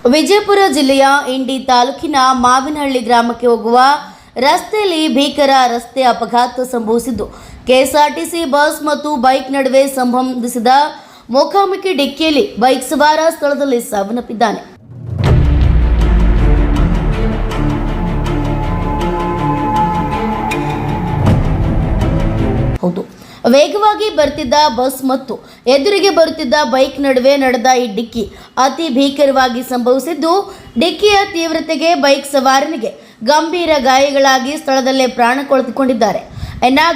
ವಿಜಯಪುರ ಜಿಲ್ಲೆಯ ಇಂಡಿ ತಾಲೂಕಿನ ಮಾವಿನಹಳ್ಳಿ ಗ್ರಾಮಕ್ಕೆ ಹೋಗುವ ರಸ್ತೆಯಲ್ಲಿ ಭೀಕರ ರಸ್ತೆ ಅಪಘಾತ ಸಂಭವಿಸಿದ್ದು ಕೆಎಸ್ಆರ್ಟಿಸಿ ಬಸ್ ಮತ್ತು ಬೈಕ್ ನಡುವೆ ಸಂಭವಿಸಿದ ಮುಖಾಮುಖಿ ಡಿಕ್ಕಿಯಲ್ಲಿ ಬೈಕ್ ಸವಾರ ಸ್ಥಳದಲ್ಲಿ ಸಾವನ್ನಪ್ಪಿದ್ದಾನೆ. ಹೌದು, ವೇಗವಾಗಿ ಬರ್ತಿದ್ದ ಬಸ್ ಮತ್ತು ಎದುರಿಗೆ ಬರುತ್ತಿದ್ದ ಬೈಕ್ ನಡುವೆ ನಡೆದ ಈ ಡಿಕ್ಕಿ ಅತಿ ಭೀಕರವಾಗಿ ಸಂಭವಿಸಿದ್ದು, ಡಿಕ್ಕಿಯ ತೀವ್ರತೆಗೆ ಬೈಕ್ ಸವಾರನಿಗೆ ಗಂಭೀರ ಗಾಯಗಳಾಗಿ ಸ್ಥಳದಲ್ಲೇ ಪ್ರಾಣ ಕಳೆದುಕೊಂಡಿದ್ದಾರೆ.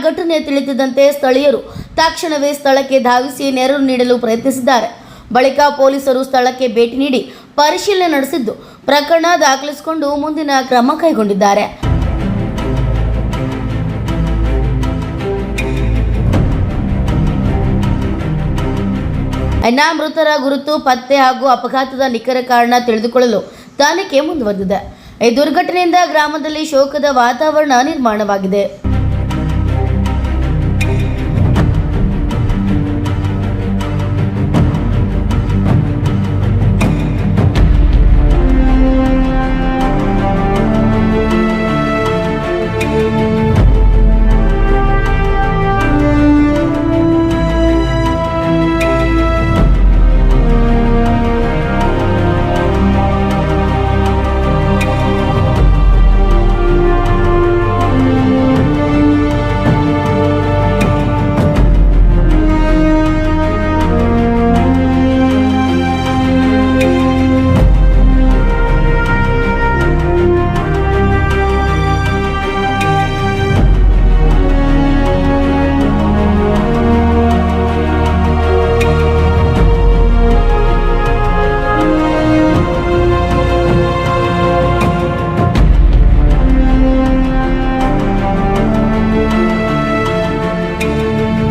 ಘಟನೆ ತಿಳಿದಿದ್ದಂತೆ ಸ್ಥಳೀಯರು ತಕ್ಷಣವೇ ಸ್ಥಳಕ್ಕೆ ಧಾವಿಸಿ ನೆರವು ನೀಡಲು ಪ್ರಯತ್ನಿಸಿದ್ದಾರೆ. ಬಳಿಕ ಪೊಲೀಸರು ಸ್ಥಳಕ್ಕೆ ಭೇಟಿ ನೀಡಿ ಪರಿಶೀಲನೆ ನಡೆಸಿದ್ದು ಪ್ರಕರಣ ದಾಖಲಿಸಿಕೊಂಡು ಮುಂದಿನ ಕ್ರಮ ಕೈಗೊಂಡಿದ್ದಾರೆ. ಮೃತರ ಗುರುತು ಪತ್ತೆ ಹಾಗೂ ಅಪಘಾತದ ನಿಖರ ಕಾರಣ ತಿಳಿದುಕೊಳ್ಳಲು ತನಿಖೆ ಮುಂದುವರೆದಿದೆ. ಈ ದುರ್ಘಟನೆಯಿಂದ ಗ್ರಾಮದಲ್ಲಿ ಶೋಕದ ವಾತಾವರಣ ನಿರ್ಮಾಣವಾಗಿದೆ.